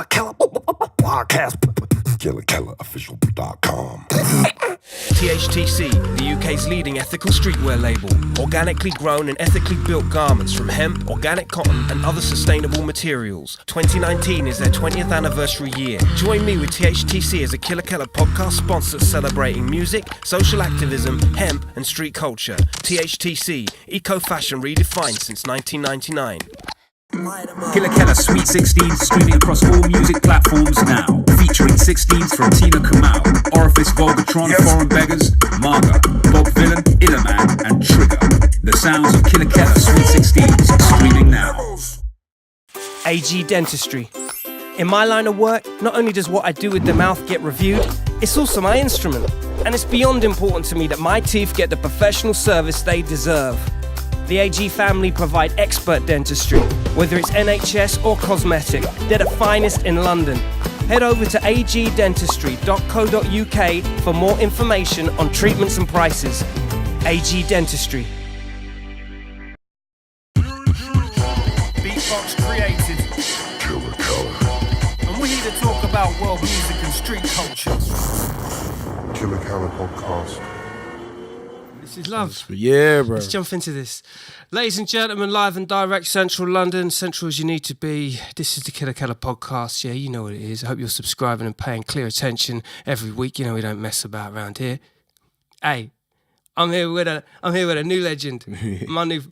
Killa Kela Podcast. KillaKelaOfficial.com. THTC, the UK's leading ethical streetwear label. Organically grown and ethically built garments from hemp, organic cotton and other sustainable materials. 2019 is their 20th anniversary year. Join me with THTC as a Killa Kela Podcast sponsor celebrating music, social activism, hemp and street culture. THTC, eco-fashion redefined since 1999. Killa Kela Sweet 16 streaming across all music platforms now. Featuring 16s from Tina Kamau, Orifice Volgatron, Foreign Beggars, Marga, Bob Villain, Illerman and Trigger. The sounds of Killa Kela Sweet 16s streaming now. AG Dentistry. In my line of work, not only does what I do with the mouth get reviewed, it's also my instrument. And it's beyond important to me that my teeth get the professional service they deserve. The AG family provide expert dentistry, whether it's NHS or cosmetic. They're the finest in London. Head over to agdentistry.co.uk for more information on treatments and prices. AG Dentistry. Beatbox created. Killa Kela. And we're here to talk about world music and street culture. Killa Kela Podcast. This is love. Yeah, bro. Let's jump into this. Ladies and gentlemen, live and direct, Central London, central as you need to be. This is the Killa Kela Podcast. Yeah, you know what it is. I hope you're subscribing and paying clear attention every week. You know we don't mess about around here. Hey, I'm here with a new legend. my new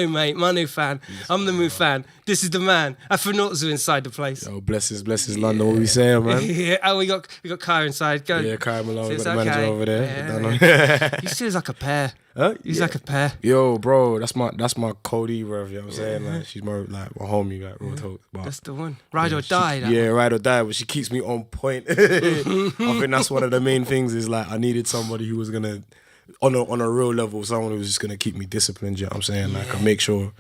mate, my new fan. I'm the new fan. This is the man. Afronautzu inside the place. Yo, blesses London. What we saying, man? Yeah. Oh, we got Kaya inside. Go. Yeah, Kaya Malone, we got the okay. manager over there. Yeah. He seems like a pair. Huh? He's like a pair. Yo, bro, that's my Cody, bro. You know what I'm saying? Like, she's my homie, like real talk. But, That's the one. Ride or die. Ride or die. But she keeps me on point. I think that's one of the main things. Is like I needed somebody who was gonna, on a real level, someone who was just gonna keep me disciplined. You know what I'm saying? Like I make sure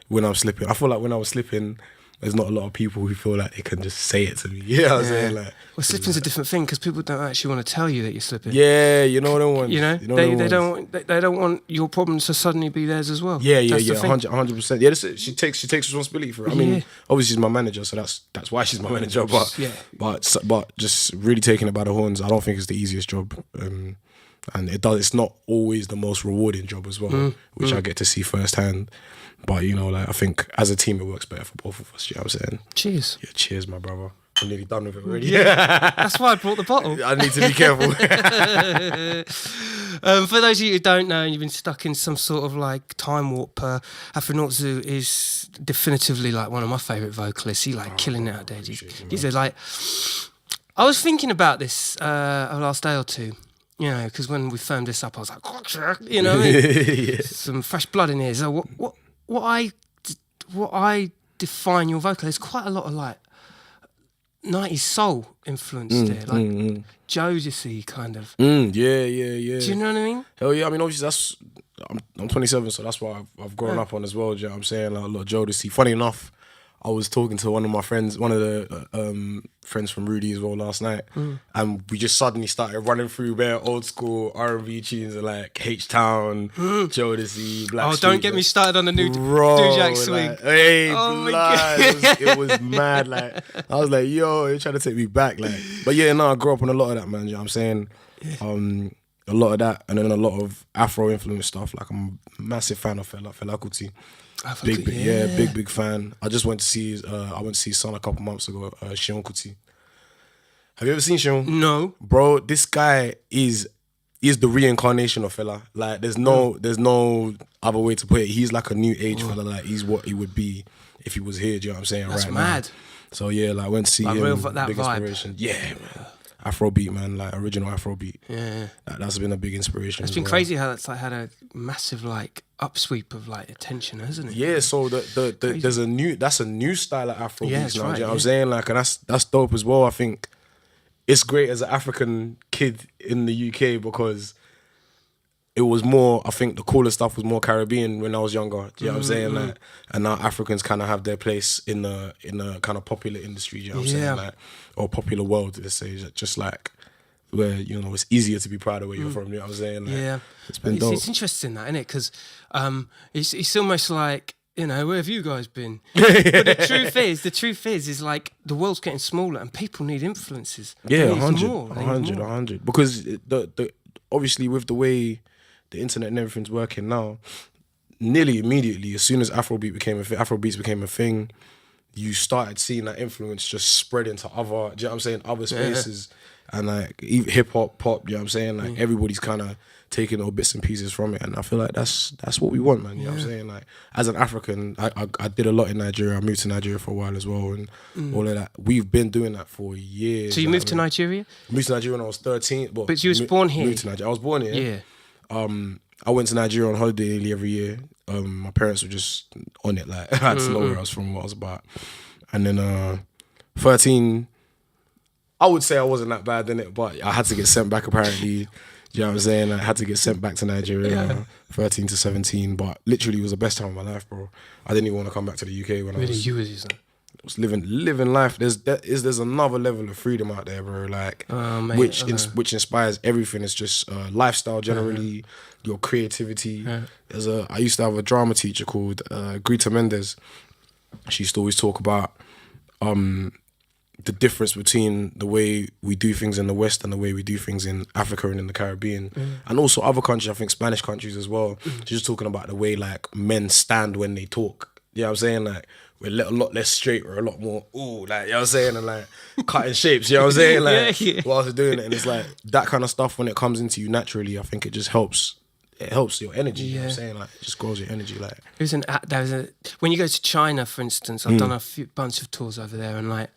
when I'm slipping. I feel like when I was slipping, there's not a lot of people who feel like they can just say it to me. You know what I'm saying? Like, well, slipping's a different thing because people don't actually want to tell you that you're slipping. yeah, you know what I want. You know, they don't want your problems to suddenly be theirs as well. Yeah, 100%. Yeah, she takes responsibility for it. I mean, obviously she's my manager, so that's why she's my manager. But just really taking it by the horns, I don't think it's the easiest job. And it's not always the most rewarding job as well, which I get to see firsthand. But you know, like I think as a team it works better for both of us. You know what I'm saying? Cheers. Yeah, cheers, my brother. I'm nearly done with it already. Yeah, that's why I brought the bottle. I need to be careful. For those of you who don't know, and you've been stuck in some sort of like time warp, Afronautzu is definitively like one of my favourite vocalists. He killing it out there. He's like, I was thinking about this last day or two. You know, because when we firmed this up, I was like, you know, what I mean? Some fresh blood in here. So what I define your vocal is quite a lot of like 90s soul influence there, like Jodeci kind of. Yeah. Do you know what I mean? Hell yeah. I mean, obviously I'm 27, so that's what I've grown up on as well. Do you know what I'm saying? Like a lot of Jodeci. Funny enough, I was talking to one of my friends, one of the friends from Rudy as well last night, and we just suddenly started running through bare old school R&B tunes like H-Town, Jodeci, Black Oh, Street, don't get me started on the new Jack swing. Like, hey, Oh my blood, God. it was mad. Like I was like, yo, you're trying to take me back. Like, but yeah, no, I grew up on a lot of that, man. You know what I'm saying? A lot of that, and then a lot of Afro influence stuff. Like I'm a massive fan of Fela Kuti. Big fan. I just went to see his son a couple months ago, Seun Kuti. Have you ever seen Seun? No. Bro, this guy is the reincarnation of Fela. Like there's no other way to put it. He's like a new age Fela. Like he's what he would be if he was here. Do you know what I'm saying? That's right mad. Now. So yeah, like I went to see him. Real, that big vibe. Inspiration. Yeah, man. Afrobeat, man, like original Afrobeat. Yeah. That's been a big inspiration. It's been crazy how that's like had a massive like upsweep of like attention, hasn't it? Yeah, so there's a new style of Afrobeat now. Right, Do you know what I'm saying? Like, and that's dope as well. I think it's great as an African kid in the UK because it was more, I think the cooler stuff was more Caribbean when I was younger. Do you know what I'm saying? Like, and now Africans kind of have their place in the kind of popular industry, do you know what I'm saying? Like, or popular world, let's say, just like where, you know, it's easier to be proud of where you're from, you know what I'm saying? Like, Yeah. It's been dope. It's interesting that, isn't it? Because it's almost like you know, where have you guys been? But the truth is like the world's getting smaller and people need influences. Yeah, They need 100, more. 100. Because the obviously with the way the internet and everything's working now, nearly immediately, as soon as Afrobeats became a thing, you started seeing that influence just spread into other, do you know what I'm saying, other spaces. And like hip hop, pop, you know what I'm saying? Like everybody's kind of taking little bits and pieces from it. And I feel like that's what we want, man. You know what I'm saying? Like as an African, I did a lot in Nigeria. I moved to Nigeria for a while as well, and all of that. We've been doing that for years. So you moved to Nigeria? I moved to Nigeria when I was 13. But you was born here? Moved to Nigeria. I was born here. Yeah. I went to Nigeria on holiday nearly every year. My parents were just on it. Like I had to know where I was from, what I was about. And then 13, I would say I wasn't that bad in it, but I had to get sent back apparently. You know what I'm saying? I had to get sent back to Nigeria, 13 to 17. But literally, it was the best time of my life, bro. I didn't even want to come back to the UK when I was living life. There's another level of freedom out there, bro. Like which inspires everything. It's just lifestyle generally, your creativity. I used to have a drama teacher called Greta Mendes. She used to always talk about the difference between the way we do things in the West and the way we do things in Africa and in the Caribbean, and also other countries. I think Spanish countries as well. She's just talking about the way like men stand when they talk. You know what I'm saying? Like we're a lot less straight, or a lot more like, you know what I'm saying, and like cutting shapes. You know what I'm saying? Like whilst they're doing it, and it's like that kind of stuff when it comes into you naturally. I think it just helps. It helps your energy. You know what I'm saying? Like it just grows your enery. Like when you go to China, for instance, I've done a bunch of tours over there, and like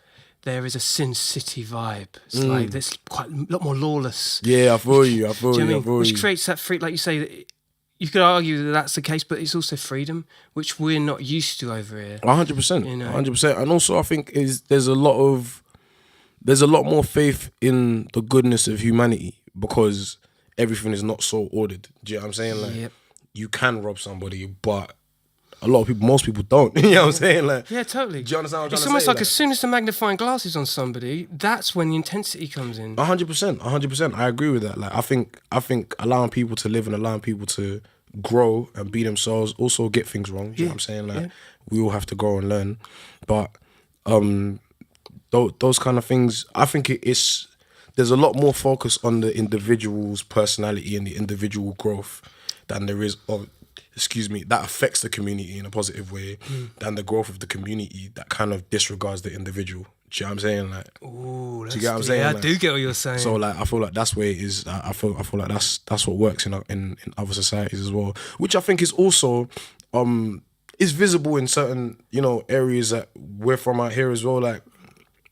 there is a Sin City vibe. It's like there's quite a lot more lawless. Yeah, I feel you. Which creates that free, like you say. You could argue that that's the case, but it's also freedom, which we're not used to over here. 100%, you know? 100%. And also, I think there's a lot more faith in the goodness of humanity because everything is not so ordered. Do you know what I'm saying? Like, you can rob somebody, but most people don't. You know what I'm saying? Like, yeah, totally. Do you understand what I'm trying to say? It's almost like as soon as the magnifying glass is on somebody, that's when the intensity comes in. 100%. I agree with that. Like, I think allowing people to live and allowing people to grow and be themselves, also get things wrong. Do you know what I'm saying? Like, we all have to grow and learn. But those kind of things, I think there's a lot more focus on the individual's personality and the individual growth than there is of, that affects the community in a positive way than the growth of the community that kind of disregards the individual. Do you know what I'm saying? Like, ooh, do you get what I'm saying? Yeah, like, I do get what you're saying. So like, I feel like that's where it is. I feel like that's what works in other societies as well, which I think is also is visible in certain areas that we're from out here as well. Like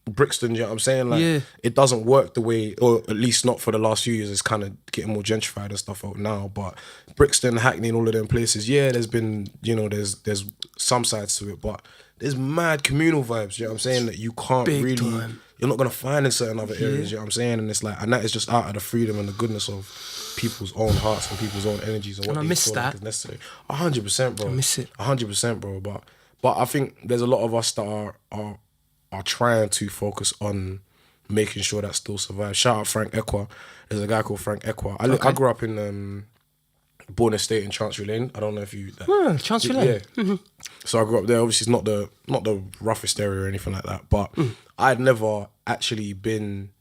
Brixton, you know what I'm saying? Like, it doesn't work the way, or at least not for the last few years. It's kind of getting more gentrified and stuff out now. But Brixton, Hackney, and all of them places, there's been, there's some sides to it, but there's mad communal vibes, you know what I'm saying, that you can't you're not going to find in certain other areas, you know what I'm saying? And it's like, and that is just out of the freedom and the goodness of people's own hearts and people's own energies and what they feel like is necessary. 100%, bro. I miss it. 100%, bro. But I think there's a lot of us that are trying to focus on making sure that still survives. Shout out Frank Ekwa. There's a guy called Frank Ekwa. I grew up in Bourne Estate in Chancery Lane. I don't know if you... Chancery Lane. Yeah. Mm-hmm. So I grew up there. Obviously, it's not the roughest area or anything like that, but I'd never actually been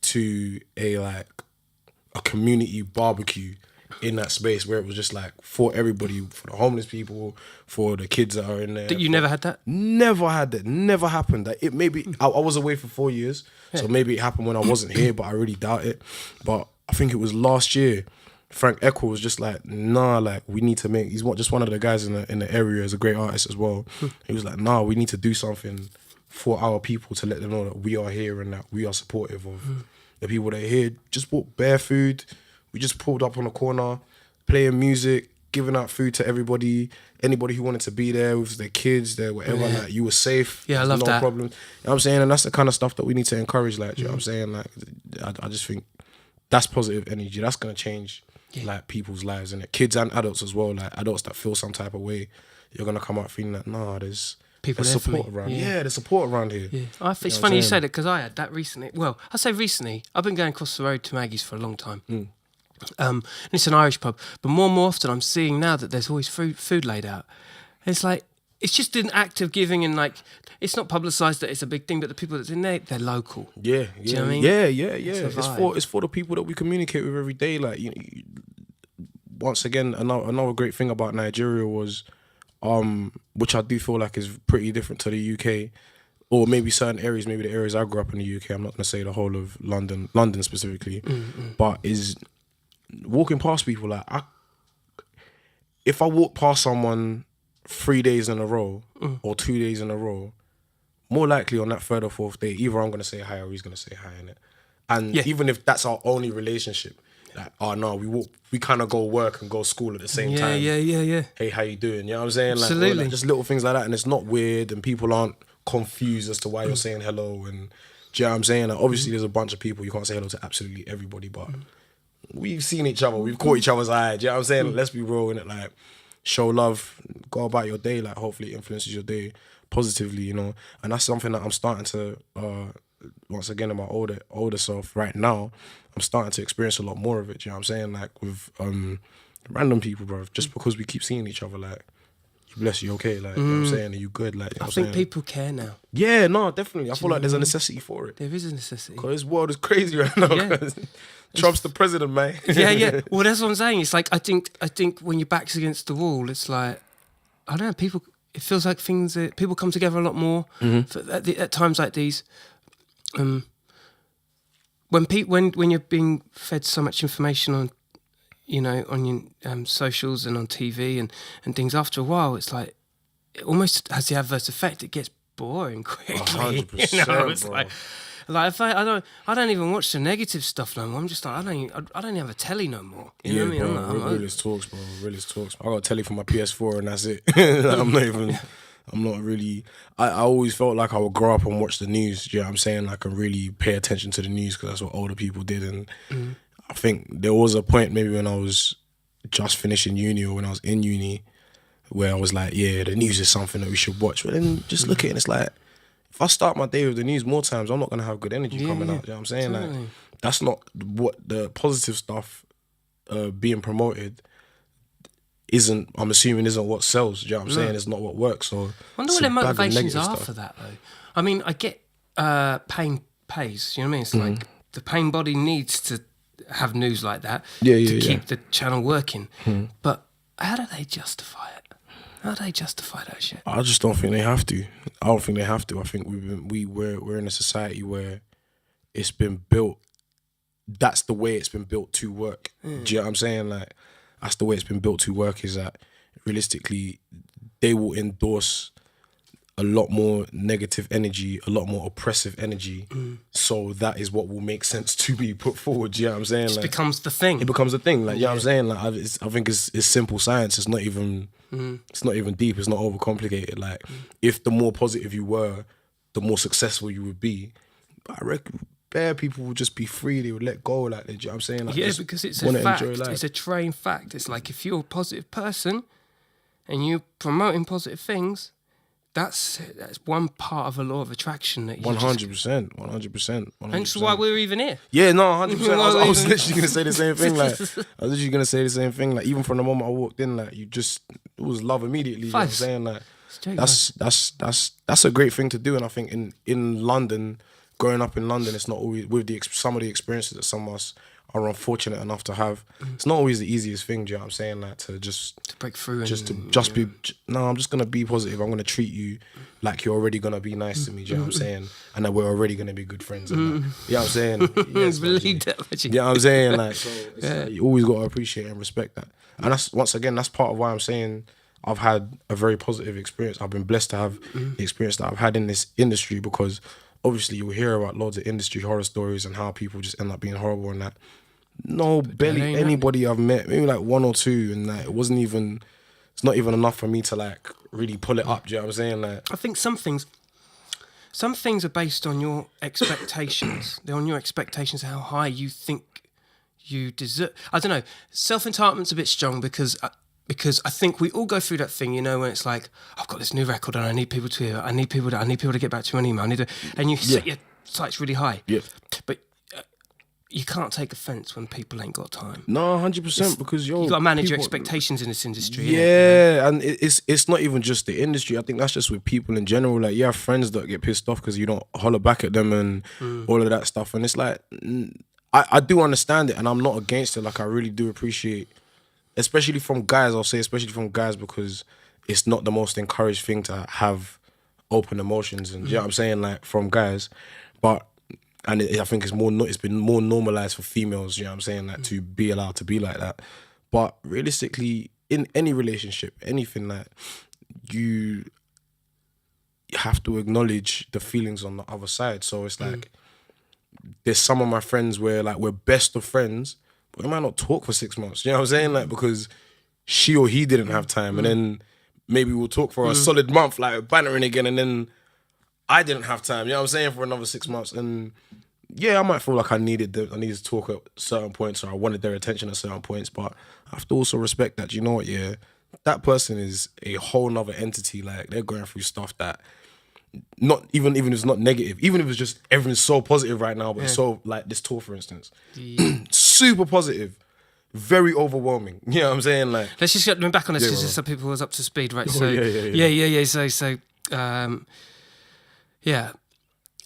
to a community barbecue in that space where it was just like for everybody, for the homeless people, for the kids that are in there. You never had that? Never had that. Never happened. That it maybe I was away for 4 years, so maybe it happened when I wasn't here, but I really doubt it. But I think it was last year. Frank Ekwa was just like, nah, like we need to make. He's just one of the guys in the area. Is a great artist as well. He was like, nah, we need to do something for our people to let them know that we are here and that we are supportive of the people that are here. Just bought bare food. We just pulled up on the corner, playing music, giving out food to everybody. Anybody who wanted to be there with their kids, their whatever, like you were safe. Yeah, I love that. No problem. You know what I'm saying? And that's the kind of stuff that we need to encourage. Like, you know what I'm saying? Like, I just think that's positive energy. That's gonna change like people's lives, and kids and adults as well. Like adults that feel some type of way, you're gonna come out feeling like, nah, there's support around. Yeah, there's support around here. Yeah. It's funny you said it because I had that recently. Well, I say recently. I've been going across the road to Maggie's for a long time. And it's an Irish pub, but more and more often I'm seeing now that there's always food laid out. It's like it's just an act of giving, and like it's not publicised that it's a big thing, but the people that's in there, they're local. Yeah, yeah, you know what I mean? yeah. It's for the people that we communicate with every day. Like, once again, another great thing about Nigeria was, which I do feel like is pretty different to the UK, or maybe certain areas, maybe the areas I grew up in the UK. I'm not going to say the whole of London specifically, but is walking past people. Like, if I walk past someone 3 days in a row or 2 days in a row, more likely on that third or fourth day, either I'm going to say hi or he's going to say hi, innit? And even if that's our only relationship, like, oh no, we kind of go work and go school at the same time. Yeah. Hey, how you doing? You know what I'm saying? Like, Absolutely. like, just little things like that, and it's not weird, and people aren't confused as to why you're saying hello. And do you know what I'm saying? Like, obviously, there's a bunch of people, you can't say hello to absolutely everybody, but we've seen each other, we've caught each other's eye. Do you know what I'm saying? Let's be real, innit? Like, show love, go about your day. Like, hopefully, it influences your day positively, you know. And that's something that I'm starting to, once again, in my older self right now, I'm starting to experience a lot more of it. Do you know what I'm saying? Like, with random people, bro. Just because we keep seeing each other, like, you bless, you okay? Like, you know what I'm saying? Are you good? Like, you know I think people care now. Yeah, no, definitely. I feel like there's a necessity for it. There is a necessity. Because this world is crazy right now. Yeah. Trump's the president, man. yeah. Well, that's what I'm saying. It's like I think when your back's against the wall, it's like, I don't know. It feels like people come together a lot more at times like these. When you're being fed so much information on, on your socials and on TV and things, after a while, it's like it almost has the adverse effect. It gets boring quickly. 100%, It's bro. like if I don't even watch the negative stuff no more. I'm just like I don't even have a telly no more. You know what I mean? Bro, realist talks, bro. Realist talks. I got a telly for my PS4 and that's it. I'm not really. I always felt like I would grow up and watch the news. Do you know what I'm saying? Like, and really pay attention to the news because that's what older people did. And I think there was a point maybe when I was just finishing uni or when I was in uni where I was like, yeah, the news is something that we should watch. But then just look at it and it's like, if I start my day with the news more times, I'm not going to have good energy coming out. You know what I'm saying? Totally. Like, that's not what the positive stuff being promoted isn't, I'm assuming, isn't what sells. Do you know what I'm saying? It's not what works. So I wonder what their motivations are for that, though. I mean, I get pain pays, you know what I mean? It's like the pain body needs to have news like that to keep the channel working. But how do they justify it? How do they justify that shit? I just don't think they have to. I don't think they have to. I think we're in a society where it's been built. That's the way it's been built to work. Do you know what I'm saying? Like, that's the way it's been built to work. Is that realistically, they will endorse a lot more negative energy, a lot more oppressive energy. So that is what will make sense to be put forward. Do you know what I'm saying? It becomes the thing. It becomes a thing. Like, you know what I'm saying? Like, I think it's simple science. It's not even it's not even deep. It's not overcomplicated. Like, if the more positive you were, the more successful you would be. But I reckon bare people would just be free. They would let go. Like, do you know what I'm saying? Like, Yeah, because it's a fact. It's a trained fact. It's like if you're a positive person and you're promoting positive things, that's one part of a law of attraction that you 100%. And that's why we're even here. Yeah, no, 100%. I was literally gonna say the same thing. Like, even from the moment I walked in, like, it was love immediately. You know what I'm saying? Like, that's a great thing to do. And I think in London, growing up in London, it's not always with some of the experiences that some of us are unfortunate enough to have. It's not always the easiest thing. Do you know what I'm saying? Like, to break through, I'm just gonna be positive. I'm gonna treat you like you're already gonna be nice to me. Do you know what I'm saying? And that we're already gonna be good friends. And that, you know what I'm saying? Yes, believe that. you know what I'm saying? Like, so like, you always gotta appreciate and respect that. And that's part of why I'm saying I've had a very positive experience. I've been blessed to have the experience that I've had in this industry, because obviously you'll hear about loads of industry horror stories and how people just end up being horrible and that. No, barely anybody I've met, maybe like one or two, and like, it's not even enough for me to like really pull it up. Do you know what I'm saying? Like, I think some things are based on your expectations. They're on your expectations, how high you think you deserve. I don't know. Self-entitlement's a bit strong because I think we all go through that thing, when it's like, I've got this new record and I need people to hear it. I need people to get back to me on email. And you set your sights really high. Yeah. But you can't take offence when people ain't got time. No, 100%, because you got to manage your expectations in this industry. Yeah, and it's not even just the industry. I think that's just with people in general. Like, you have friends that get pissed off because you don't holler back at them and all of that stuff. And it's like, I do understand it, and I'm not against it. Like, I really do appreciate, especially from guys. I'll say especially from guys, because it's not the most encouraged thing to have open emotions, and you know what I'm saying, like, from guys. But I think it's been more normalized for females, you know what I'm saying, like, to be allowed to be like that. But realistically, in any relationship, anything, like, you have to acknowledge the feelings on the other side. So it's like, there's some of my friends where, like, we're best of friends, but we might not talk for 6 months, you know what I'm saying, like, because she or he didn't have time, and then maybe we'll talk for a solid month, like, bantering again, and then I didn't have time, you know what I'm saying, for another 6 months. And yeah, I might feel like I needed to talk at certain points, or I wanted their attention at certain points, but I have to also respect that, you know what, yeah, that person is a whole nother entity. Like, they're going through stuff that, not even if it's not negative, even if it's just everything's so positive right now, but it's so, like, this tour, for instance, super positive, very overwhelming, you know what I'm saying? Like, let's just get them back on this, because some people was up to speed, right? So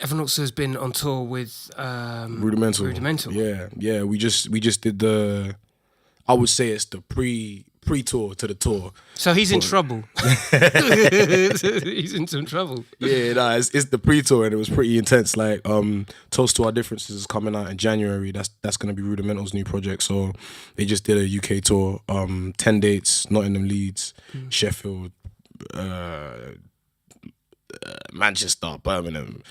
Afronaut Zu has been on tour with Rudimental. Yeah. We just did the, I would say it's the pre-tour to the tour. So he's in trouble. He's in some trouble. Yeah, nah, it's the pre-tour, and it was pretty intense. Like, Toast to Our Differences is coming out in January. That's gonna be Rudimental's new project. So they just did a UK tour, 10 dates, Nottingham, Leeds, Sheffield, Manchester, Birmingham.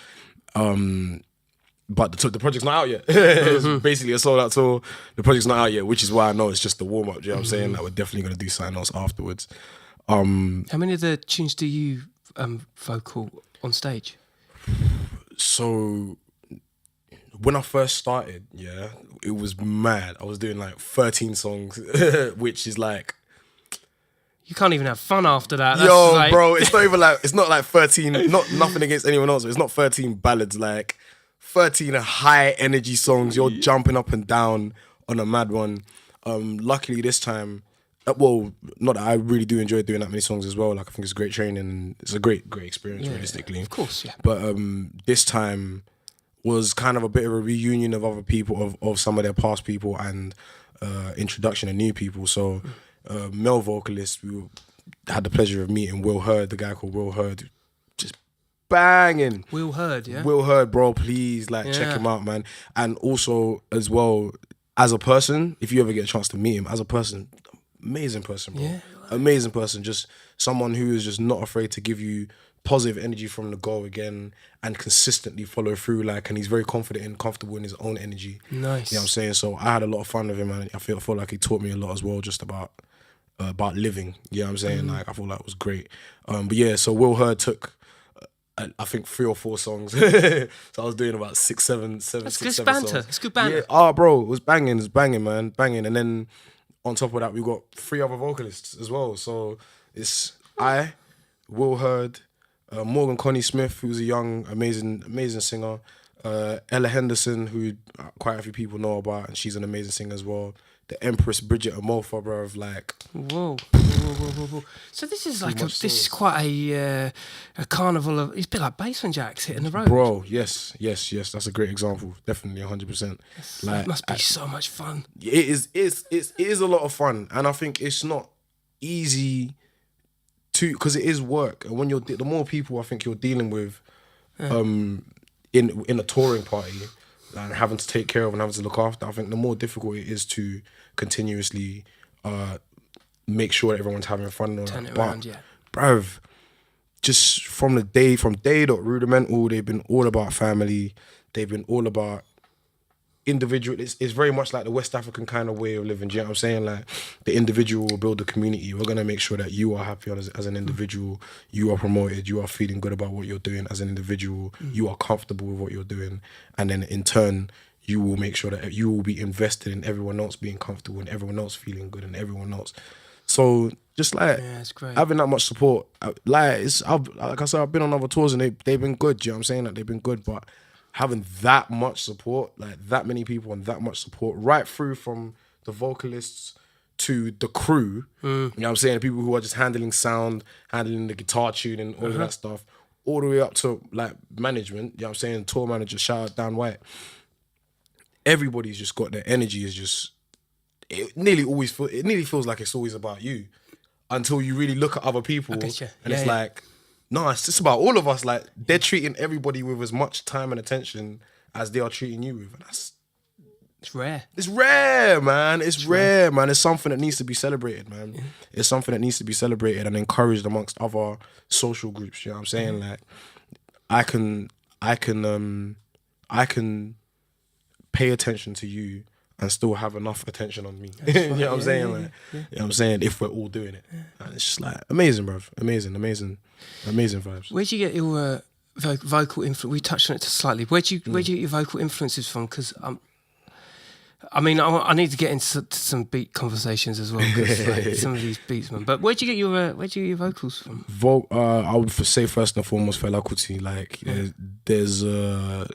But the project's not out yet. It's basically a sold out tour. The project's not out yet, which is why I know it's just the warm up. You know what I'm saying? Like, we're definitely gonna do something else afterwards. How many of the tunes do you vocal on stage? So when I first started, it was mad. I was doing like 13 songs, which is like, you can't even have fun after that. That's yo, like... bro, it's not like 13. Nothing against anyone else, but it's not 13 ballads. Like 13 high energy songs. You're jumping up and down on a mad one. Luckily this time, well, not that I really do enjoy doing that many songs as well. Like, I think it's great training, and it's a great experience, realistically. Of course, yeah. But this time was kind of a bit of a reunion of other people, of some of their past people, and introduction of new people. So male vocalist, we had the pleasure of meeting Will Hurd, the guy called Will Hurd, just banging. Will Hurd, yeah? Will Hurd, bro, please, like, check him out, man. And also, as well, as a person, if you ever get a chance to meet him, as a person, amazing person, bro. Yeah. Amazing person, just someone who is just not afraid to give you positive energy from the go again, and consistently follow through, like, and he's very confident and comfortable in his own energy. Nice. You know what I'm saying? So I had a lot of fun with him, and I feel like he taught me a lot as well, just about living. You know what I'm saying? Like, I thought that was great. But yeah, so Will Hurd took, I think, 3 or 4 songs. So I was doing about 6, 7 That's good seven banter. songs. It's good banter. Yeah. Bro, it was banging, man, banging. And then on top of that, we got 3 other vocalists as well. So it's Will Hurd, Morgan Connie Smith, who's a young, amazing singer, Ella Henderson, who quite a few people know about, and she's an amazing singer as well. The Empress Bridget Amofa, bro, of like... Whoa. So this is like this is quite a carnival of... It's a bit like Basement Jacks hitting the road. Bro, yes. That's a great example. Definitely, 100%. Like, it must be so much fun. It is a lot of fun. And I think it's not easy to... Because it is work. And when you're... The more people I think you're dealing with in a touring party, and having to take care of and having to look after, I think the more difficult it is to continuously make sure that everyone's having fun. Turn it around, yeah. Bruv, just from day dot Rudimental, they've been all about family. They've been all about individual. It's very much like the West African kind of way of living. Do you know what I'm saying? Like, the individual will build the community. We're going to make sure that you are happy as an individual. You are promoted. You are feeling good about what you're doing as an individual. You are comfortable with what you're doing. And then in turn, you will make sure that you will be invested in everyone else being comfortable and everyone else feeling good and everyone else. So just like it's great. Having that much support, like I said, I've been on other tours and they've been good. Do you know what I'm saying? Like, they've been good, but having that much support, like that many people and that much support, right through from the vocalists to the crew, you know what I'm saying? The people who are just handling sound, handling the guitar tuning, all of that stuff, all the way up to like management, you know what I'm saying? Tour manager, shout out Dan White. Everybody's just got their energy is just, it nearly feels like it's always about you until you really look at other people and it's like, no, it's just about all of us. Like they're treating everybody with as much time and attention as they are treating you with. And it's rare. It's rare, man. It's rare, man. It's something that needs to be celebrated, man. Yeah. It's something that needs to be celebrated and encouraged amongst other social groups. You know what I'm saying? Like, I can pay attention to you and still have enough attention on me. You know what I'm saying? You know what I'm saying? If we're all doing it. And it's just like amazing, bruv. Amazing vibes. Where'd you get your vocal influence? We touched on it slightly. Where'd you get your vocal influences from? Because I mean, I need to get into some beat conversations as well. Cause, like, some of these beats, man. But where'd you get your vocals from? I would say first and foremost Fela Kuti. Like there's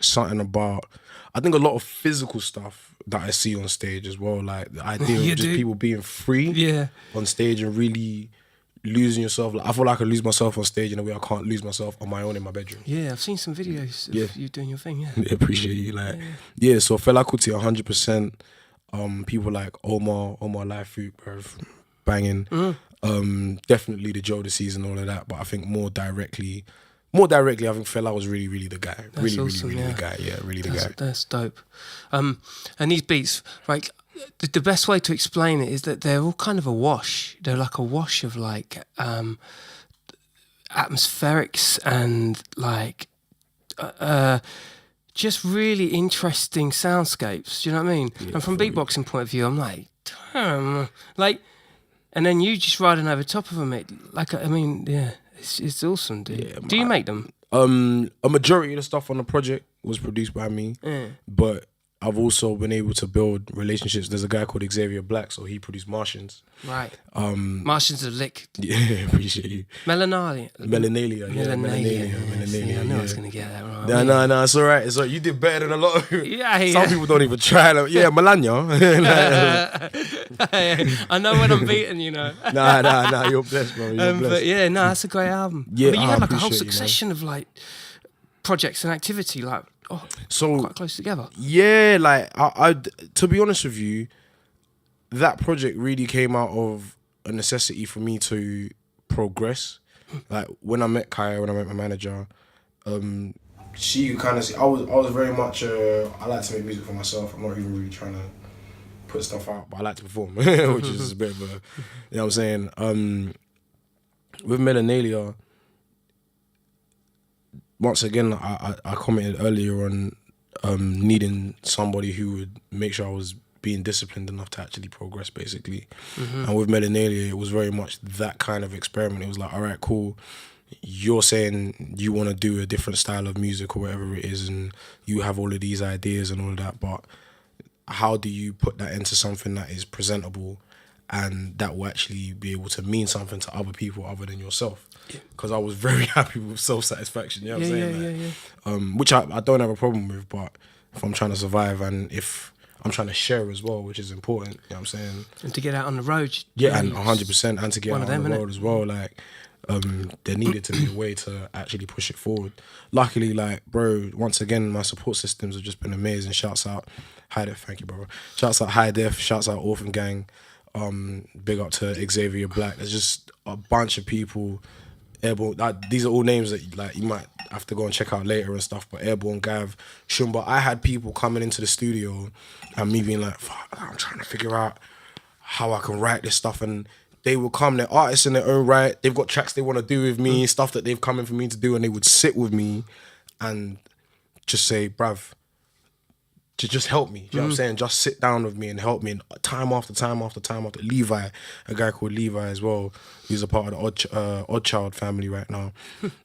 something about, I think a lot of physical stuff that I see on stage as well. Like the idea of just people being free on stage and really losing yourself. Like, I feel like I lose myself on stage in a way I can't lose myself on my own in my bedroom. Yeah, I've seen some videos of you doing your thing. Yeah, appreciate you. Like, so Fela Kuti 100%. People like Omar Life Fruit, bro, banging. Definitely the Jodeci's and all of that. But I think more directly, I think Fela was really, really the guy. That's awesome, really the guy. Yeah, really the guy. That's dope. And these beats, like, the best way to explain it is that they're all kind of a wash. They're like a wash of like atmospherics and like just really interesting soundscapes. Do you know what I mean? Yeah, and from beatboxing point of view, I'm like, damn, like, and then you just riding over top of them. It's awesome, dude. Yeah, do you make them? A majority of the stuff on the project was produced by me, but I've also been able to build relationships. There's a guy called Xavier Black, so he produced Martians. Right. Martians are lick. Yeah, appreciate you. Melanalia. Melalia. I know I was going to get that right. No, it's all right. It's all right. You did better than a lot of Some people don't even try. Yeah, Melania. I know when I'm beaten, you know. Nah, you're blessed, bro. You're blessed. But yeah, that's a great album. Yeah, but you had like a whole succession of like projects and activity, like quite close together. Yeah, like I to be honest with you, that project really came out of a necessity for me to progress. Like when I met Kaya, when I met my manager, she kind of, I was very much I like to make music for myself. I'm not even really trying to put stuff out, but I like to perform, which is a bit of a, you know what I'm saying. With Melanalia, once again, I commented earlier on needing somebody who would make sure I was being disciplined enough to actually progress, basically. And with Melanalia, it was very much that kind of experiment. It was like, all right, cool. You're saying you want to do a different style of music or whatever it is, and you have all of these ideas and all of that, but how do you put that into something that is presentable and that will actually be able to mean something to other people other than yourself? Because I was very happy with self-satisfaction, you know what I'm saying? Which I don't have a problem with, but if I'm trying to survive and if I'm trying to share as well, which is important, you know what I'm saying? And to get out on the road. Yeah, and 100%, and to get out on the road as well, like, there needed to be a way to actually push it forward. Luckily, like, bro, once again, my support systems have just been amazing. Shouts out High Def, thank you, bro. Shouts out High Def, shouts out Orphan Gang, big up to Xavier Black. There's just a bunch of people. Airborne, these are all names that like you might have to go and check out later and stuff, but Airborne, Gav, Shumba, I had people coming into the studio and me being like, fuck, I'm trying to figure out how I can write this stuff, and they will come, they're artists in their own right, they've got tracks they want to do with me, stuff that they've come in for me to do, and they would sit with me and just say, bruv, to just help me, you know what I'm saying? Just sit down with me and help me, and time after time after time after. Levi, a guy called Levi as well, who's a part of the Odd Child family right now,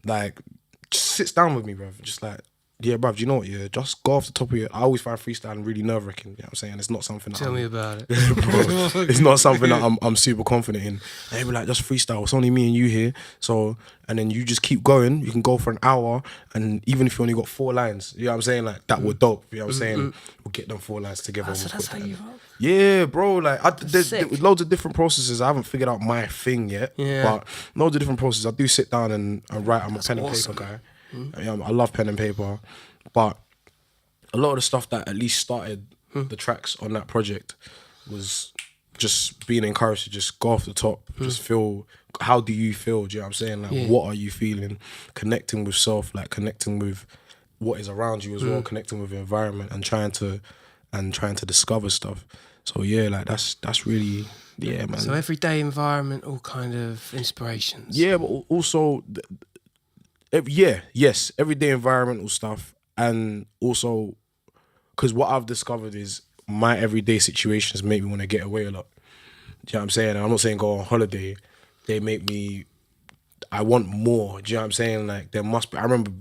like, just sits down with me, bruv, just like, Yeah, bruv, do you know what? Yeah, just go off the top of your. I always find freestyling really nerve wracking. You know what I'm saying? It's not something that Tell me about it. Bro, it's not something that I'm super confident in. And they be like, just freestyle. It's only me and you here. So, and then you just keep going. You can go for an hour, and even if you only got 4 lines, you know what I'm saying? Like that would dope. You know what I'm saying? We'll get them 4 lines together. So we'll that's put how that you in. roll. Yeah, bro. Like there's sick. loads of different processes. I haven't figured out my thing yet. Yeah. But loads of different processes. I do sit down and write. I'm a pen and awesome. paper guy. I love pen and paper, but a lot of the stuff that at least started the tracks on that project was just being encouraged to just go off the top, just feel, how do you feel, do you know what I'm saying? Like, what are you feeling? Connecting with self, like connecting with what is around you as well, connecting with the environment and trying to discover stuff. So yeah, like that's really, yeah, man. So everyday environment, all kind of inspirations. Yeah, but also, everyday environmental stuff, and also, because what I've discovered is my everyday situations make me want to get away a lot. Do you know what I'm saying? And I'm not saying go on holiday. They make me, I want more. Do you know what I'm saying? Like there must be, I remember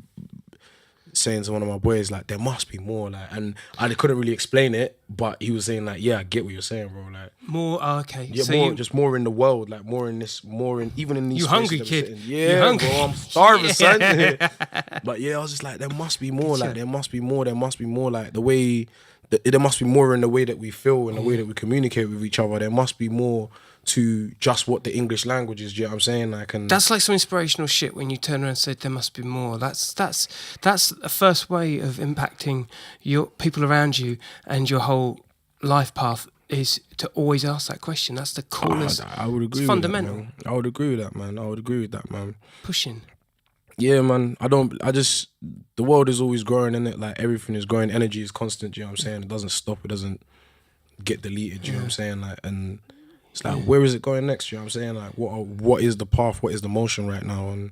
saying to one of my boys, like, there must be more, like, and I couldn't really explain it, but he was saying like, yeah, I get what you're saying, bro. Like More, okay. yeah, so more, just more in the world, like more in this, more in even in these. You spaces hungry, that we're kid. sitting. You Yeah, hungry. bro, I'm starving, son. But yeah, I was just like, there must be more. Like there must be more. There must be more. Like the way, there must be more in the way that we feel and the way that we communicate with each other. There must be more to just what the English language is. Do you know what I'm saying? Like, and that's like some inspirational shit when you turn around and say there must be more. That's a first way of impacting your people around you and your whole life path is to always ask that question. That's the coolest. I would agree. It's fundamental. With that, man. I would agree with that, man. I would agree with that, man. Pushing. Yeah, man. The world is always growing, innit? Like everything is growing. Energy is constant. Do you know what I'm saying? It doesn't stop. It doesn't get deleted. Do you know what I'm saying? Like, and it's like, where is it going next? You know what I'm saying? Like, what is the path? What is the motion right now? And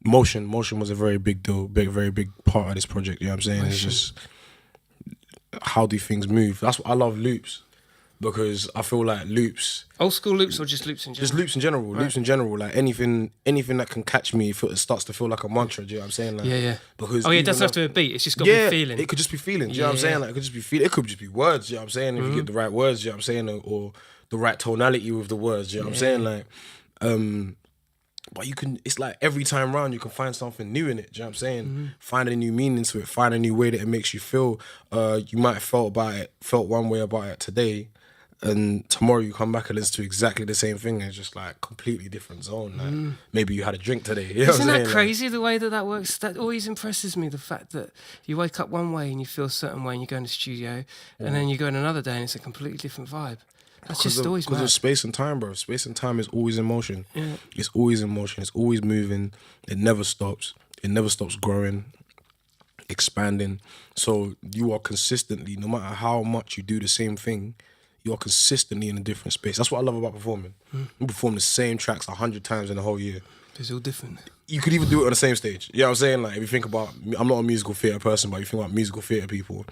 motion was a very big deal, very big part of this project. You know what I'm saying? It's just, how do things move? That's what I love, loops, because I feel like loops. Old school loops or just loops in general? Just loops in general. Right. Loops in general. Like anything that can catch me, it starts to feel like a mantra. Do you know what I'm saying? Like, Yeah. Because it doesn't have to be a beat. It's just got to be a feeling. It could just be feeling. Do you know what I'm saying? Like it could just be feeling. It could just be words. Do you know what I'm saying? If you get the right words, do you know what I'm saying, or the right tonality with the words. Do you know what I'm saying? Like, but you can. It's like every time round, you can find something new in it. Do you know what I'm saying? Find a new meaning to it. Find a new way that it makes you feel. You might have felt one way about it today, and tomorrow you come back and listen to exactly the same thing. It's just like completely different zone. Like maybe you had a drink today. You know Isn't what I'm that saying? crazy the way that works? That always impresses me. The fact that you wake up one way and you feel a certain way and you go in the studio, and then you go in another day and it's a completely different vibe. That's just always because mad. of space and time, bro. Space and time is always in motion. Yeah. It's always in motion. It's always moving. It never stops. It never stops growing, expanding. So you are consistently, no matter how much you do the same thing, you are consistently in a different space. That's what I love about performing. You perform the same tracks 100 times in a whole year. It's all different. You could even do it on the same stage. You know what I'm saying? Like if you think about, I'm not a musical theatre person, but if you think about musical theatre people,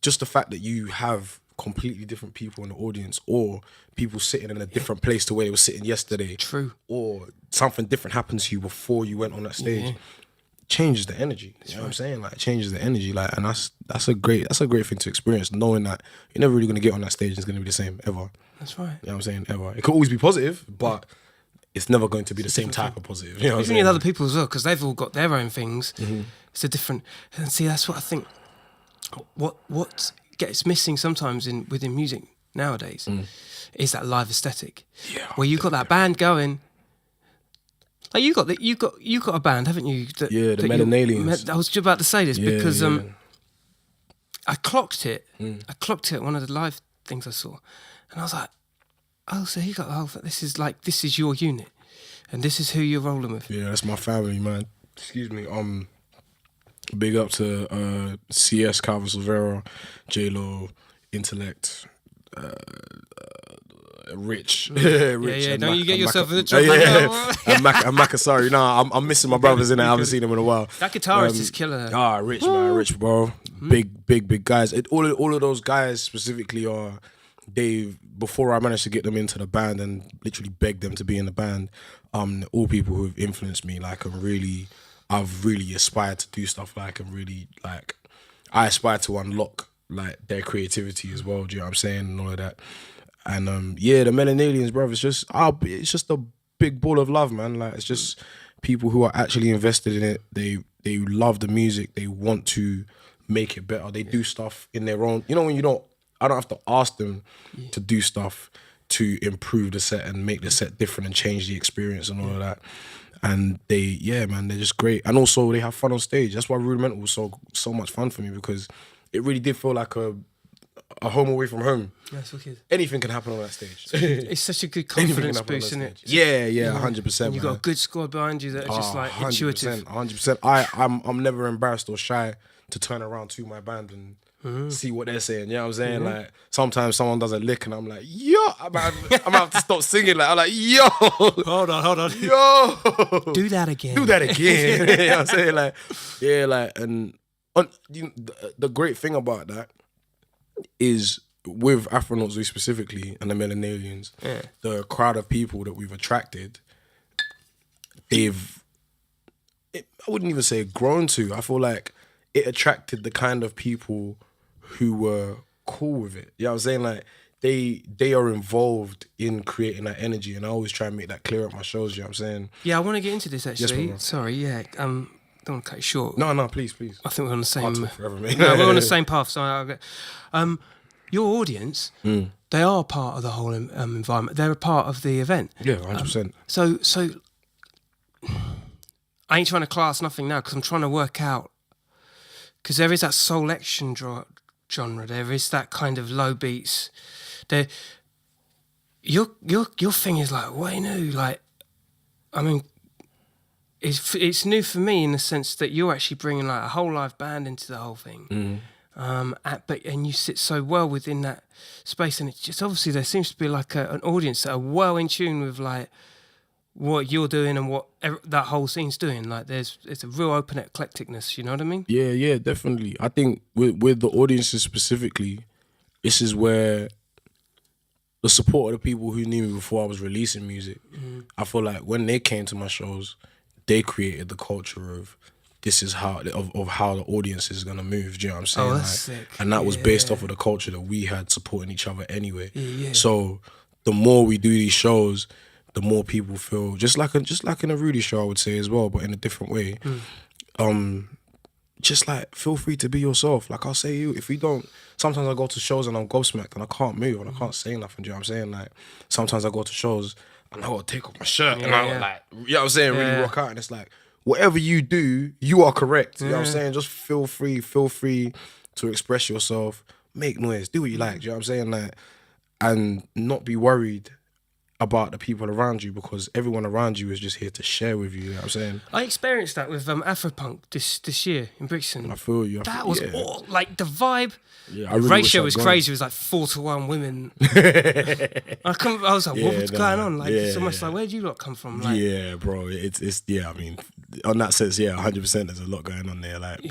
just the fact that you have completely different people in the audience, or people sitting in a different place to where they were sitting yesterday. True. Or something different happened to you before you went on that stage. Changes the energy. You know what I'm saying? Like, it changes the energy. Like, and that's a great thing to experience, knowing that you're never really gonna get on that stage and it's gonna be the same ever. That's right. You know what I'm saying? Ever. It could always be positive, but it's never going to be the same type of positive. You know what I'm Even with saying? other people as well, because they've all got their own things. It's a different. And see, that's what I think. What gets missing sometimes within music nowadays is that live aesthetic. Yeah, where you got that band going. Like you got a band, haven't you? The Melanalians. I was just about to say this because I clocked it. I clocked it at one of the live things I saw, and I was like, "Oh, so you got the whole thing. This is your unit, and this is who you're rolling with." Yeah, that's my family, man. Excuse me. Big up to CS, Calvin Silvera, J-Lo, Intellect, Rich. Rich. Yeah. Don't you get and yourself in the Maca- trouble. and Maca, sorry. No, I'm missing my brothers in it. I haven't seen them in a while. That guitarist is killer. Rich, man. Rich, bro. Big guys. All of those guys specifically are, before I managed to get them into the band and literally beg them to be in the band, all people who have influenced me, like, and really I've really aspired to do stuff like, and really like, I aspire to unlock like their creativity as well. Do you know what I'm saying, and all of that. And the Melanalians, bro, it's just a big ball of love, man. Like, it's just people who are actually invested in it. They love the music. They want to make it better. They do stuff in their own. You know, when I don't have to ask them to do stuff to improve the set and make the set different and change the experience and all of that. And they're just great. And also they have fun on stage. That's why Rudimental was so much fun for me, because it really did feel like a home away from home. That's wicked. Anything can happen on that stage. It's such a good confidence boost, isn't it? Yeah, 100%. And you've got a good squad behind you that are just like intuitive. 100%. I'm never embarrassed or shy to turn around to my band and see what they're saying. You know what I'm saying? Like, sometimes someone does a lick and I'm like, yo, I'm gonna have to stop singing. Like, I'm like, yo, hold on, yo, do that again. You know what I'm saying? Like, yeah, like, and the great thing about that is, with Afronautzu specifically and the Melanalians, the crowd of people that we've attracted, I wouldn't even say grown to. I feel like it attracted the kind of people who were cool with it. You know what I'm saying? Like, they are involved in creating that energy, and I always try and make that clear at my shows. You know what I'm saying? Yeah, I want to get into this actually. Yes, sorry, yeah. Don't want to cut it short. No, please. I think we're on the same. I'll talk forever, mate. No, we're on the same path. So, your audience, they are part of the whole environment. They're a part of the event. Yeah, 100%. So I ain't trying to class nothing now, because I'm trying to work out, because there is that soul action genre. There is that kind of low beats. Your thing is like way new. Like, I mean, it's new for me in the sense that you're actually bringing like a whole live band into the whole thing. And you sit so well within that space, and it's just obviously there seems to be like an audience that are well in tune with like what you're doing and what that whole scene's doing. Like, it's a real open eclecticness. You know what I mean? Yeah, definitely. I think with the audiences specifically, this is where the support of the people who knew me before I was releasing music, I feel like when they came to my shows, they created the culture of this is how of how the audience is gonna move. Do you know what I'm saying? Oh, that's sick. And that was based off of the culture that we had supporting each other anyway. Yeah. So the more we do these shows, the more people feel just like in a Rudy show, I would say as well, but in a different way. Just like, feel free to be yourself. Like, I'll say you. If we don't, sometimes I go to shows and I'm gobsmacked and I can't move and I can't say nothing. Do you know what I'm saying? Like, sometimes I go to shows and I gotta take off my shirt and I gotta like, you know what I'm saying, really rock out. And it's like, whatever you do, you are correct. You know what I'm saying? Just feel free to express yourself, make noise, do what you like. Do you know what I'm saying? Like, and not be worried about the people around you, because everyone around you is just here to share with you. You know what I'm saying? I experienced that with Afropunk this year in Brixton. I feel you. That was all, like, the vibe. Yeah, I really ratio wish was I'd crazy. It was like 4-1 women. I was like, what was going on? Like, it's almost like, where do you lot come from? Like, yeah, bro. It's I mean, on that sense, 100%. There's a lot going on there. Like,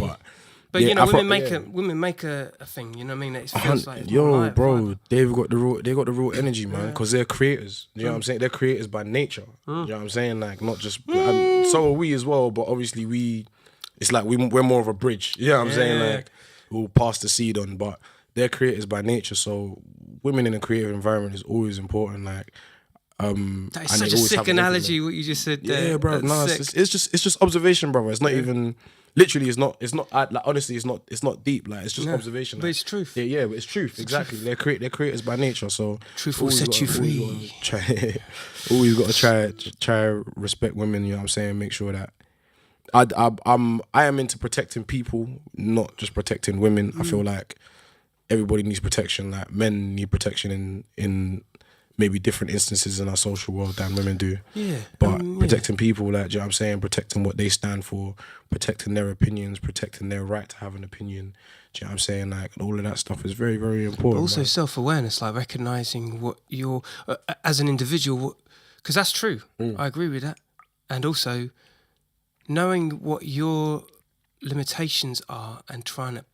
but you know, women make a thing. You know what I mean? It feels like bro, they've got the real energy, man, because they're creators. You know what I'm saying? They're creators by nature. You know what I'm saying? Like, not just so are we as well, but obviously it's like we're more of a bridge. You know what I'm saying? Like, we'll pass the seed on, but they're creators by nature. So women in a creative environment is always important. Like, that is such a sick analogy. What you just said there. Yeah, bro. No, it's just observation, brother. It's not even. Literally, it's not. Like, honestly, it's not deep. Like, it's just observation. But like, it's truth. Yeah, but it's truth. Exactly. They're creators by nature. So truth will set you free. Always got to try respect women. You know what I'm saying? Make sure that I am into protecting people, not just protecting women. I feel like everybody needs protection. Like, men need protection in maybe different instances in our social world than women do. Yeah. But protecting people, like, do you know what I'm saying? Protecting what they stand for, protecting their opinions, protecting their right to have an opinion. Do you know what I'm saying? Like, all of that stuff is very, very important. But also self-awareness, like recognising what you're, as an individual, because that's true. I agree with that. And also knowing what your limitations are and trying to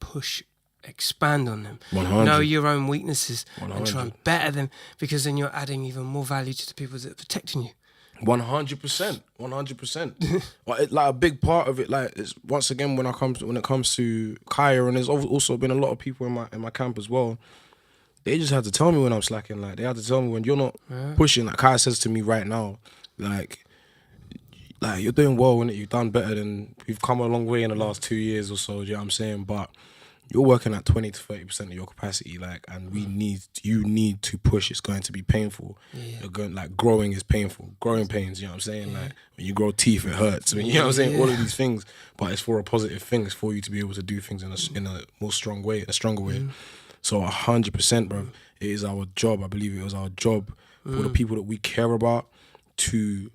expand on them. 100. Know your own weaknesses 100. and try and better them, because then you're adding even more value to the people that are protecting you. 100%, 100%. But like a big part of it, like it's once again when it comes to Kaya, and there's also been a lot of people in my camp as well. They just had to tell me when I'm slacking. Like they had to tell me when you're not pushing. Like Kaya says to me right now, like you're doing well, innit? You've done better than we've come a long way in the last 2 years or so. Do you know what I'm saying? But you're working at 20 to 30% of your capacity, like, and you need to push. It's going to be painful. You're going, like, growing is painful. Growing pains, you know what I'm saying? Like, when you grow teeth, it hurts. I mean, you know what I'm saying? All of these things, but it's for a positive thing. It's for you to be able to do things in a more strong way, a stronger way. So 100%, bro. It is our job. I believe it was our job for the people that we care about to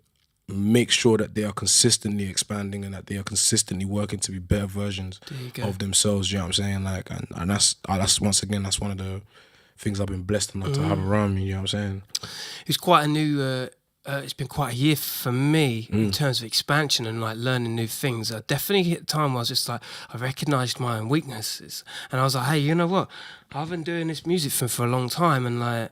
make sure that they are consistently expanding and that they are consistently working to be better versions of themselves. You know what I'm saying? Like, and that's once again, that's one of the things I've been blessed enough to have around me. You know what I'm saying? It's quite a new. It's been quite a year for me in terms of expansion and like learning new things. I definitely hit a time where I was just like, I recognised my own weaknesses, and I was like, hey, you know what? I've been doing this music thing for a long time, and like,